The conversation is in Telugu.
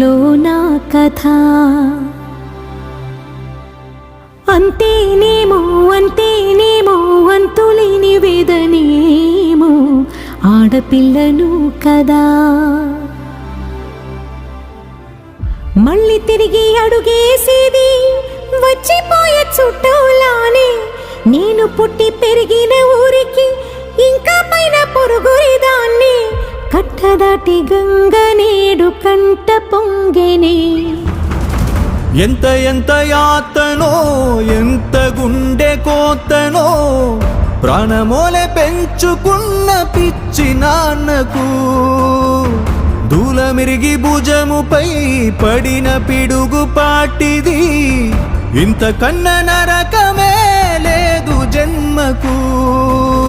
ఇంట్లో నా కథ. అంతేనేమో అంతేనేమో అంతులేని వేదనేమో ఆడపిల్లను కదా. మళ్ళీ తిరిగి అడుగేసేది వచ్చిపోయే చుట్టూలానే. నేను పుట్టి పెరిగిన ఊరికి ఇంకా పైన పొరుగురిదాన్ని. కట్టదాటి గంగ నేడు కంట పొంగెనే. ఎంత ఎంత యాతనో ఎంత గుండె కోతనో ప్రాణమోలే పెంచుకున్న పిచ్చి నాన్నకు. దూలమిరిగి భుజముపై పడిన పిడుగు పాటిది. ఇంతకన్నా నరకమే లేదు జన్మకు.